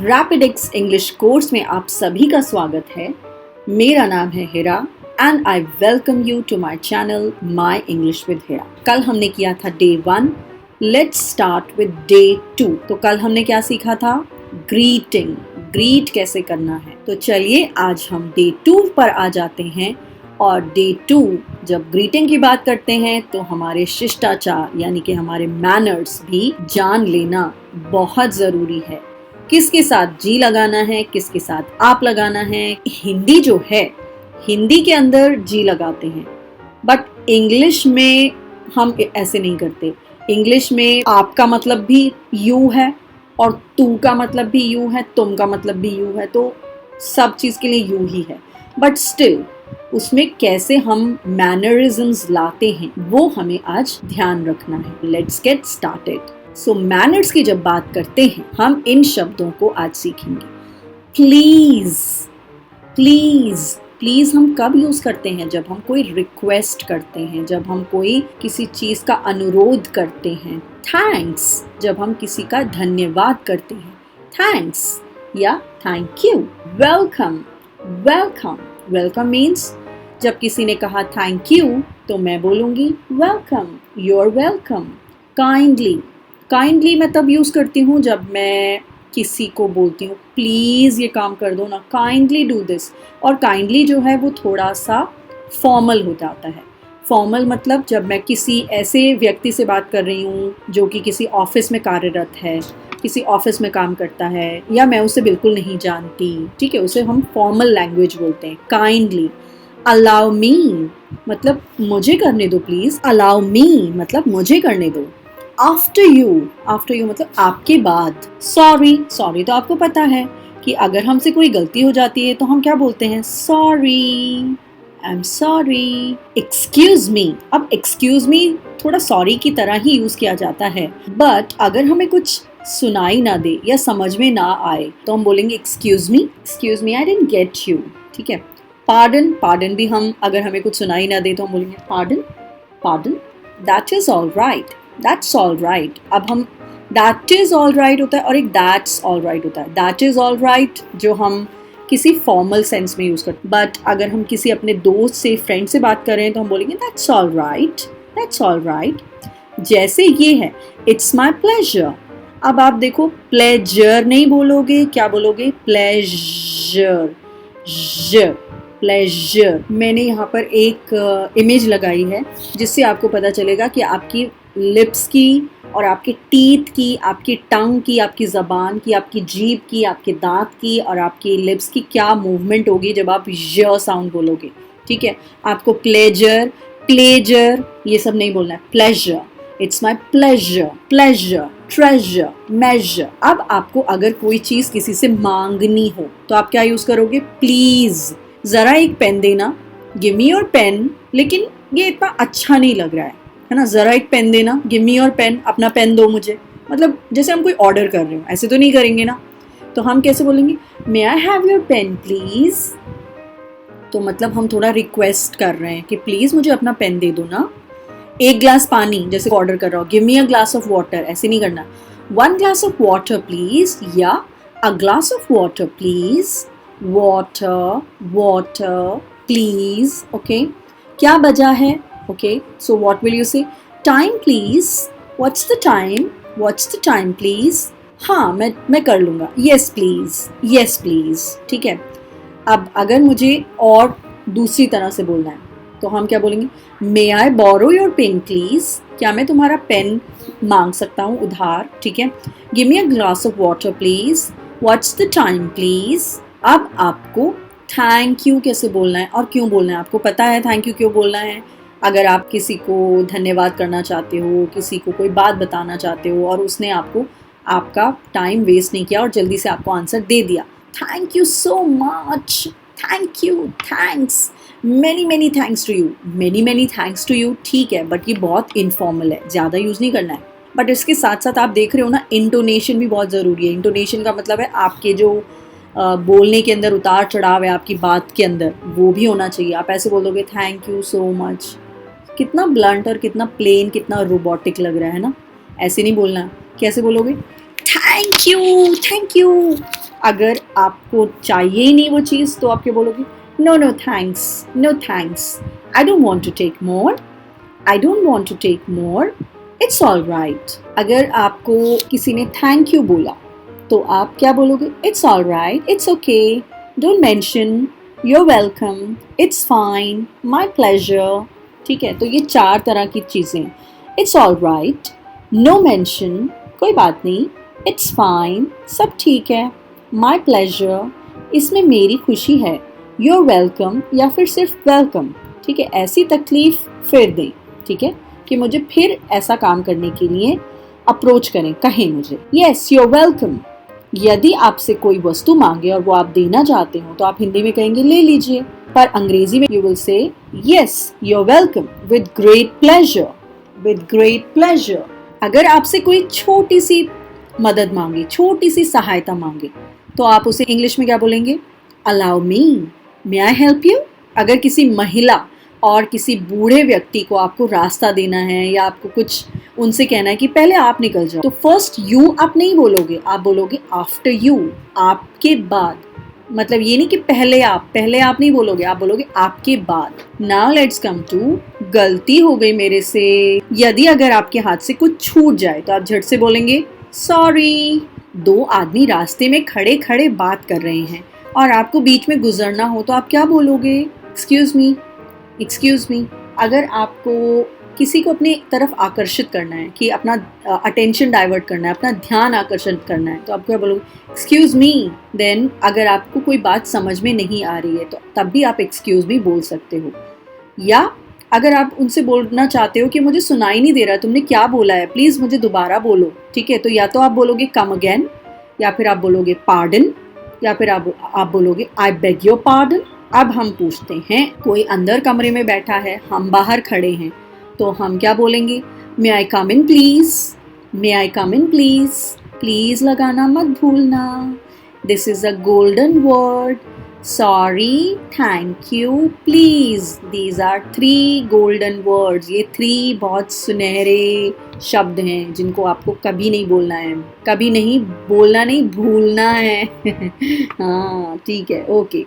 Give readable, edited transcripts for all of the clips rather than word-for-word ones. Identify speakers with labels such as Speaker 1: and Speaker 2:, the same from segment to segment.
Speaker 1: Rapid x English course में आप सभी का स्वागत है। मेरा नाम है Hira and I welcome you to my channel my English with Hira. कल हमने किया था day 1, let's start with day 2। तो कल हमने क्या सीखा था? ग्रीटिंग, ग्रीट कैसे करना है। तो चलिए आज हम डे 2 पर आ जाते हैं। और डे 2 जब ग्रीटिंग की बात करते हैं तो हमारे शिष्टाचार यानी कि हमारे मैनर्स भी जान लेना बहुत ज़रूरी है। किसके साथ जी लगाना है, किसके साथ आप लगाना है। हिंदी जो है, हिंदी के अंदर जी लगाते हैं, बट इंग्लिश में हम ऐसे नहीं करते। इंग्लिश में आपका मतलब भी यू है और तू का मतलब भी यू है, तुम का मतलब भी यू है, तो सब चीज़ के लिए यू ही है। बट स्टिल उसमें कैसे हम मैनरिज्म्स लाते हैं वो हमें आज ध्यान रखना है। Let's get started. So manners की जब बात करते हैं हम इन शब्दों को आज सीखेंगे। प्लीज, प्लीज, प्लीज हम कब यूज करते हैं? जब हम कोई रिक्वेस्ट करते हैं, जब हम कोई किसी चीज का अनुरोध करते हैं। थैंक्स, जब हम किसी का धन्यवाद करते हैं, थैंक्स या thank you. Welcome, welcome, welcome means जब किसी ने कहा थैंक यू तो मैं बोलूंगी welcome, you are welcome. Kindly, kindly मैं तब यूज़ करती हूँ जब मैं किसी को बोलती हूँ प्लीज़ ये काम कर दो ना, काइंडली डू दिस। और काइंडली जो है वो थोड़ा सा फॉर्मल हो जाता है। फॉर्मल मतलब जब मैं किसी ऐसे व्यक्ति से बात कर रही हूँ जो कि किसी ऑफिस में कार्यरत है, किसी ऑफिस में काम करता है, या मैं उसे बिल्कुल नहीं जानती, ठीक है, उसे हम फॉर्मल लैंग्वेज बोलते हैं, काइंडली। अलाउ मी मतलब मुझे करने दो प्लीज़, अलाउ मी मतलब मुझे करने दो। आफ्टर यू, आफ्टर यू मतलब आपके बाद। सॉरी, सॉरी तो आपको पता है कि अगर हमसे कोई गलती हो जाती है तो हम क्या बोलते हैं? Sorry, I am sorry. Excuse me, अब एक्सक्यूज मी थोड़ा सॉरी की तरह ही यूज किया जाता है, बट अगर हमें कुछ सुनाई ना दे या समझ में ना आए तो हम बोलेंगे excuse me I didn't get you, ठीक है। पार्डन, पार्डन भी हम अगर हमें कुछ सुनाई ना दे तो हम बोलेंगे pardon, pardon. That is all right, that's all right. अब हम दैट इज ऑल राइट होता है और एक दैट्स ऑल राइट होता है। दैट इज ऑल राइट जो हम किसी फॉर्मल सेंस में यूज करते हैं, बट अगर हम किसी अपने दोस्त से, फ्रेंड से बात कर रहे हैं तो हम बोलेंगे that's all right, that's all right. जैसे ये है इट्स माई प्लेजर। अब आप देखो प्लेजर नहीं बोलोगे, क्या बोलोगे? Pleasure, pleasure. मैंने यहाँ पर एक इमेज लगाई है जिससे आपको पता चलेगा कि आपकी लिप्स की और आपके टीथ की, आपकी टंग की, आपकी ज़बान की, आपकी जीभ की, आपके दांत की और आपकी लिप्स की क्या मूवमेंट होगी जब आप य साउंड बोलोगे, ठीक है। आपको प्लेजर, प्लेजर ये सब नहीं बोलना है, pleasure. It's my pleasure, pleasure, treasure, measure. अब आपको अगर कोई चीज़ किसी से मांगनी हो तो आप क्या यूज़ करोगे? प्लीज़, ज़रा एक पेन देना, गिव मी योर पेन। लेकिन ये इतना अच्छा नहीं लग रहा है ना, ज़रा एक पेन देना, गिव मी योर पेन, अपना पेन दो मुझे। मतलब जैसे हम कोई ऑर्डर कर रहे हो, ऐसे तो नहीं करेंगे ना। तो हम कैसे बोलेंगे? May I have your pen please. तो मतलब हम थोड़ा रिक्वेस्ट कर रहे हैं कि प्लीज़ मुझे अपना पेन दे दो ना। एक ग्लास पानी, जैसे ऑर्डर कर रहा हो, give me a glass of water, ऐसे नहीं करना। One glass of water please या a glass of water please, water, water please, okay. क्या बजा है? Okay, so what will you say? Time please, what's the time, what's the time please. हाँ मैं कर लूँगा, येस प्लीज़, येस प्लीज़, ठीक है। अब अगर मुझे और दूसरी तरह से बोलना है तो हम क्या बोलेंगे? May I borrow your pen please, क्या मैं तुम्हारा पेन मांग सकता हूँ उधार, ठीक है। Give me a glass of water please, what's the time please. अब आपको थैंक यू कैसे बोलना है और क्यों बोलना है आपको पता है थैंक यू क्यों बोलना है? अगर आप किसी को धन्यवाद करना चाहते हो, किसी को कोई बात बताना चाहते हो और उसने आपको आपका टाइम वेस्ट नहीं किया और जल्दी से आपको आंसर दे दिया, thank you so much, thank you, thanks, many many thanks to you, many many thanks to you, ठीक है, बट ये बहुत इनफॉर्मल है, ज़्यादा यूज़ नहीं करना है। बट इसके साथ साथ आप देख रहे हो ना, इंटोनेशन भी बहुत ज़रूरी है। इंटोनेशन का मतलब है आपके जो बोलने के अंदर उतार चढ़ाव है आपकी बात के अंदर, वो भी होना चाहिए। आप ऐसे बोलोगे थैंक यू सो मच, कितना ब्लंट और कितना प्लेन, कितना रोबोटिक लग रहा है ना। ऐसे नहीं बोलना। कैसे बोलोगे? थैंक यू, थैंक यू, अगर आपको चाहिए ही नहीं वो चीज़ तो आप क्या बोलोगे? No no thanks, no thanks, I don't want to take more, I don't want to take more, it's all right. अगर आपको किसी ने थैंक यू बोला तो आप क्या बोलोगे? It's all right, it's okay, don't mention, you're welcome, it's fine, my pleasure। ठीक है, तो ये 4 तरह की चीज़ें। It's all right, no mention, कोई बात नहीं, it's fine, सब ठीक है, my pleasure, इसमें मेरी खुशी है, you're welcome या फिर सिर्फ welcome। ठीक है, ऐसी तकलीफ फिर दें, ठीक है, कि मुझे फिर ऐसा काम करने के लिए अप्रोच करें, कहें मुझे। Yes, you're welcome। यदि आपसे कोई वस्तु मांगे और वो आप देना चाहते हो तो आप हिंदी में कहेंगे ले लीजिए, पर अंग्रेजी में you will say yes you are welcome, with great pleasure, with great pleasure. अगर आपसे कोई छोटी सी मदद मांगे, छोटी सी सहायता मांगे तो आप उसे इंग्लिश में क्या बोलेंगे? Allow me, may I help you. अगर किसी महिला और किसी बूढ़े व्यक्ति को आपको रास्ता देना है या आपको कुछ उनसे कहना है कि पहले आप निकल जाओ, तो फर्स्ट यू आप नहीं बोलोगे, आप बोलोगे आफ्टर यू, आपके बाद। मतलब ये नहीं कि पहले आप नहीं बोलोगे, आप बोलोगे आपके बाद। नाउ लेट्स कम टू गलती हो गई मेरे से। यदि अगर आपके हाथ से कुछ छूट जाए तो आप झट से बोलेंगे सॉरी। 2 आदमी रास्ते में खड़े खड़े बात कर रहे हैं और आपको बीच में गुजरना हो तो आप क्या बोलोगे? Excuse me, excuse me. अगर आपको किसी को अपनी तरफ आकर्षित करना है, कि अपना अटेंशन डाइवर्ट करना है, अपना ध्यान आकर्षित करना है, तो आप क्या बोलोगे? Excuse me. देन अगर आपको कोई बात समझ में नहीं आ रही है तो तब भी आप एक्सक्यूज मी बोल सकते हो। या अगर आप उनसे बोलना चाहते हो कि मुझे सुनाई नहीं दे रहा, तुमने क्या बोला है, प्लीज़ मुझे दोबारा बोलो। ठीक है, तो या तो आप बोलोगे कम अगेन, या फिर आप बोलोगे पार्डन, या फिर आप बोलोगे आई बेग योर पार्डन। अब हम पूछते हैं, कोई अंदर कमरे में बैठा है, हम बाहर खड़े हैं, तो हम क्या बोलेंगे? May I come in please, may I come in please. Please लगाना मत भूलना। This is a golden word. Sorry, thank you, please. These are 3 golden words. ये 3 बहुत सुनहरे शब्द हैं जिनको आपको कभी नहीं बोलना है, कभी नहीं बोलना, नहीं भूलना है। हाँ ठीक है, ओके।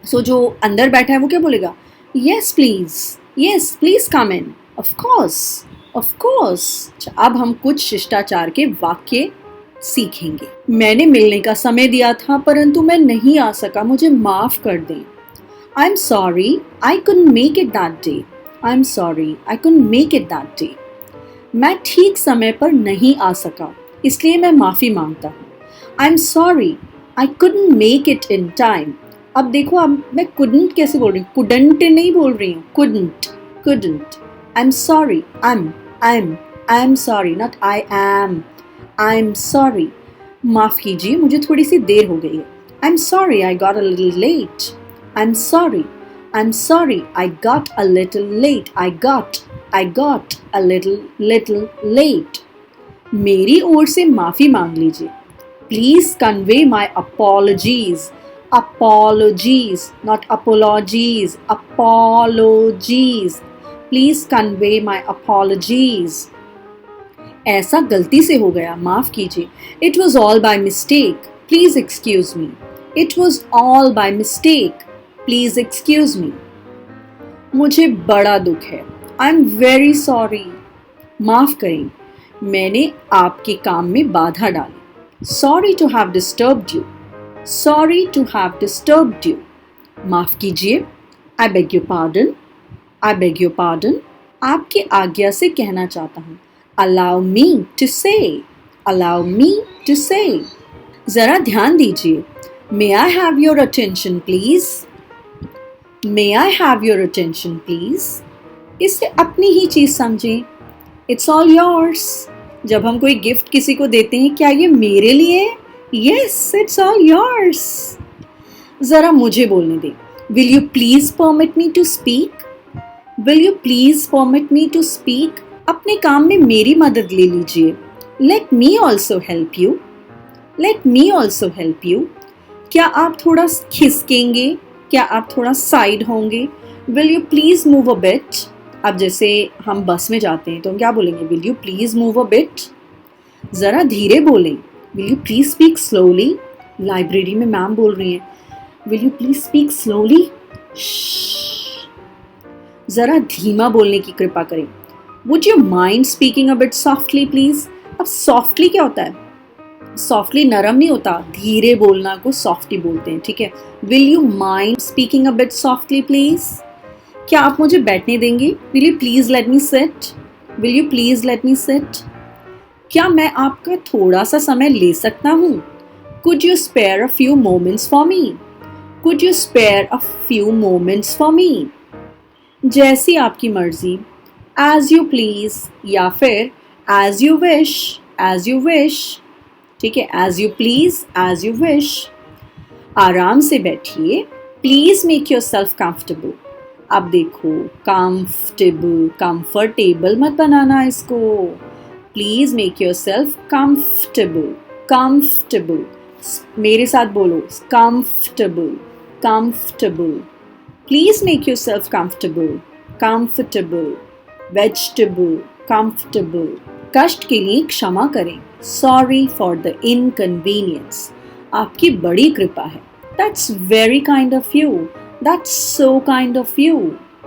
Speaker 1: सो जो अंदर बैठा है वो क्या बोलेगा? Yes please, yes please come in, of course, of course. अब हम कुछ शिष्टाचार के वाक्य सीखेंगे। मैंने मिलने का समय दिया था परंतु मैं नहीं आ सका, मुझे माफ़ कर दें। I am sorry, I couldn't make it that day. I am sorry, I couldn't make it that day. मैं ठीक समय पर नहीं आ सका, इसलिए मैं माफ़ी मांगता हूँ। I am sorry, I couldn't make it in time. अब देखो, अब मैं couldn't कैसे बोल रही हूँ? couldn't नहीं बोल रही हूँ, couldn't। I'm sorry, I'm sorry, not I am, I'm sorry। माफ़ कीजिए, मुझे थोड़ी सी देर हो गई है। I'm sorry, I got a little late। I'm sorry, I got a little late। I got a little late। मेरी ओर से माफ़ी मांग लीजिए। Please convey my apologies। Apologies, not apologies, apologies। Please convey my apologies। ऐसा गलती से हो गया, माफ़ कीजिए। It was all by mistake, please excuse me। It was all by mistake, please excuse me। मुझे बड़ा दुख है, I'm very sorry। माफ़ करें, मैंने आपके काम में बाधा डाली। Sorry to have disturbed you। Sorry to have disturbed you। माफ़ कीजिए, I beg your pardon, I beg your pardon। आपकी आज्ञा से कहना चाहता हूँ, Allow me to say, allow me to say। ज़रा ध्यान दीजिए, May I have your attention please? May I have your attention please? इससे अपनी ही चीज़ समझें, It's all yours। जब हम कोई गिफ्ट किसी को देते हैं, क्या ये मेरे लिए है? Yes, it's all yours। ज़रा मुझे बोलने दें, Will you please permit me to speak? Will you please permit me to speak? अपने काम में मेरी मदद ले लीजिए। Let me also help you। Let me also help you। क्या आप थोड़ा खिसकेंगे? क्या आप थोड़ा साइड होंगे? Will you please move a bit? अब जैसे हम बस में जाते हैं तो हम क्या बोलेंगे? Will you please move a bit? ज़रा धीरे बोलें। Will you please speak slowly? Library में मैम बोल रही हैं, will you please speak slowly, जरा धीमा बोलने की कृपा करें। Would you mind speaking a bit softly please. अब सॉफ्टली क्या होता है? सॉफ्टली नरम नहीं होता, धीरे बोलना को सॉफ्टली बोलते हैं, ठीक है। Will you mind speaking a bit softly please. क्या आप मुझे बैठने देंगे? Will you please let me sit. Will you please let me sit. क्या मैं आपका थोड़ा सा समय ले सकता हूँ? Could you spare a few moments for me. Could you spare a few moments for me. जैसी आपकी मर्जी, एज यू प्लीज, या फिर as you wish, as you wish, ठीक है, as you please, as you wish. आराम से बैठिए, please make yourself comfortable. अब देखो, कंफर्टेबल, कंफर्टेबल मत बनाना इसको, please make yourself comfortable, comfortable. मेरे साथ बोलो, comfortable, comfortable. Please make yourself comfortable, comfortable, vegetable, comfortable. कष्ट के लिए क्षमा करें, sorry for the inconvenience. आपकी बड़ी कृपा है, that's very kind of you, that's so kind of you.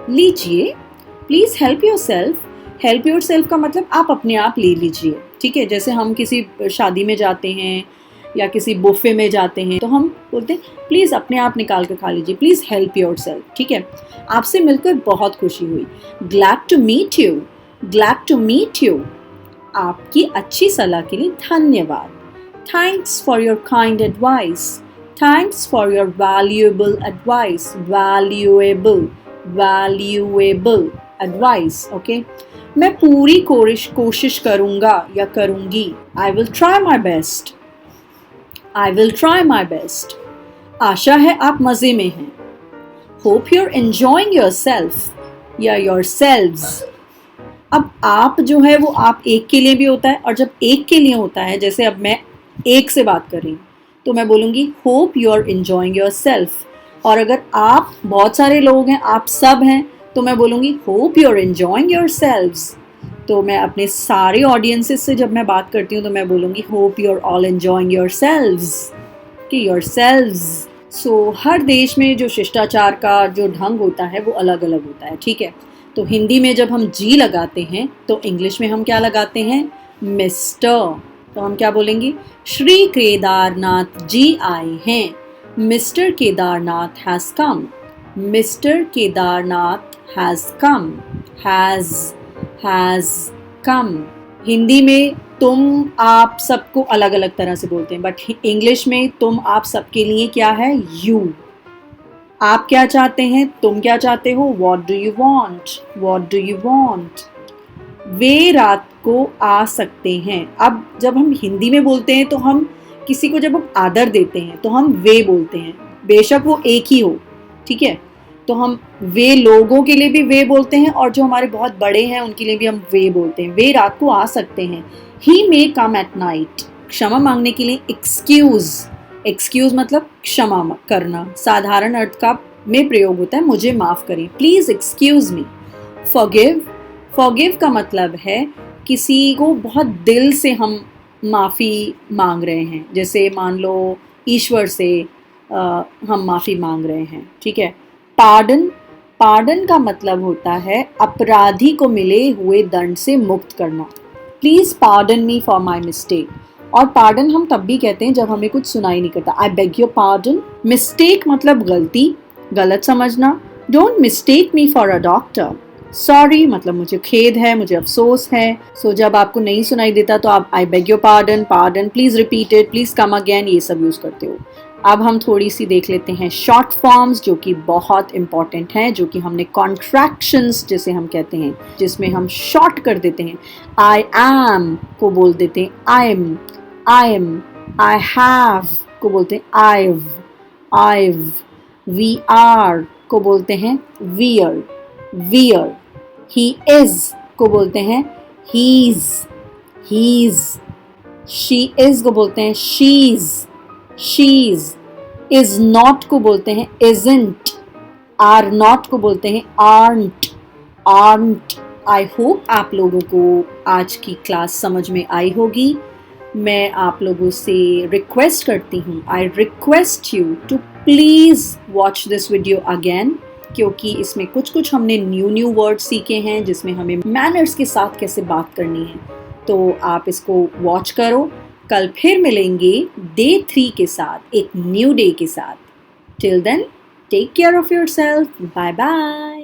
Speaker 1: लीजिए, please help yourself. Help yourself का मतलब आप अपने आप ले लीजिए, ठीक है। जैसे हम किसी शादी में जाते हैं या किसी बुफे में जाते हैं तो हम बोलते हैं प्लीज़ अपने आप निकाल कर खा लीजिए, प्लीज़ हेल्प योरसेल्फ, ठीक है। आपसे मिलकर बहुत खुशी हुई, glad to meet you, glad to meet you. आपकी अच्छी सलाह के लिए धन्यवाद, thanks for your kind advice, thanks for your valuable advice, valuable, valuable advice, okay. मैं पूरी कोशिश करूँगा या करूँगी, I will try my best, I will try my best. आशा है आप मज़े में हैं. Hope you're enjoying yourself या yourselves. अब आप जो है वो आप एक के लिए भी होता है, और जब एक के लिए होता है, जैसे अब मैं एक से बात कर रही हूँ तो मैं बोलूँगी hope you're enjoying yourself. और अगर आप बहुत सारे लोग हैं, आप सब हैं, तो मैं बोलूँगी hope you're enjoying yourselves. तो मैं अपने सारे ऑडियंसेस से जब मैं बात करती हूँ तो मैं बोलूँगी hope you are all enjoying yourselves, कि योरसेल्व्स। सो हर देश में जो शिष्टाचार का जो ढंग होता है वो अलग अलग होता है, ठीक है। तो हिंदी में जब हम जी लगाते हैं तो इंग्लिश में हम क्या लगाते हैं? मिस्टर। तो हम क्या बोलेंगे? श्री केदारनाथ जी आए हैं, mister Kedarnath has come, mister Kedarnath has come, has come। Hindi में तुम आप सबको अलग अलग तरह से बोलते हैं, बट इंग्लिश में तुम आप सबके लिए क्या है? यू। आप क्या चाहते हैं? तुम क्या चाहते हो? What do you want? What do you want? वे रात को आ सकते हैं। अब जब हम हिंदी में बोलते हैं तो हम किसी को जब हम आदर देते हैं तो हम वे बोलते हैं, बेशक वो एक ही हो, ठीक है। तो हम वे लोगों के लिए भी वे बोलते हैं, और जो हमारे बहुत बड़े हैं उनके लिए भी हम वे बोलते हैं। वे रात को आ सकते हैं। ही मे कम एट नाइट। क्षमा मांगने के लिए एक्सक्यूज, एक्सक्यूज मतलब क्षमा करना, साधारण अर्थ का में प्रयोग होता है, मुझे माफ़ करें, please excuse me. Forgive, forgive का मतलब है किसी को बहुत दिल से हम माफ़ी मांग रहे हैं, जैसे मान लो ईश्वर से हम माफ़ी मांग रहे हैं, ठीक है। पार्डन, पार्डन का मतलब होता है अपराधी को मिले हुए दंड से मुक्त करना। Please pardon me for my mistake. और पार्डन हम तब भी कहते हैं जब हमें कुछ सुनाई नहीं करता, I beg your pardon. Mistake मतलब गलती, गलत समझना। Don't mistake me for a doctor. Sorry मतलब मुझे खेद है, मुझे अफसोस है। सो जब आपको नहीं सुनाई देता तो आप I beg your pardon, pardon, please repeat it, please come again, ये सब यूज़ करते हो। अब हम थोड़ी सी देख लेते हैं शॉर्ट फॉर्म्स जो कि बहुत इंपॉर्टेंट हैं, जो कि हमने कॉन्ट्रैक्शंस जिसे हम कहते हैं, जिसमें हम शॉर्ट कर देते हैं। आई एम को बोल देते हैं I am, I am. I have को बोलते हैं आईव, आईव। वी आर को बोलते हैं वियर, वियर। ही इज को बोलते हैं हीज, हीज। शी इज को बोलते हैं शीज, शीज। इज नॉट को बोलते हैं इजंट, आर नॉट को बोलते हैं आर्नट, आर्नट। आई होप आप लोगों को आज की क्लास समझ में आई होगी। मैं आप लोगों से रिक्वेस्ट करती हूँ, I request you to please watch this video again, क्योंकि इसमें कुछ हमने न्यू वर्ड सीखे हैं जिसमें हमें मैनर्स के साथ कैसे बात करनी है। तो आप इसको वॉच करो। कल फिर मिलेंगे डे 3 के साथ, एक न्यू डे के साथ। Till then, take care of yourself. Bye bye.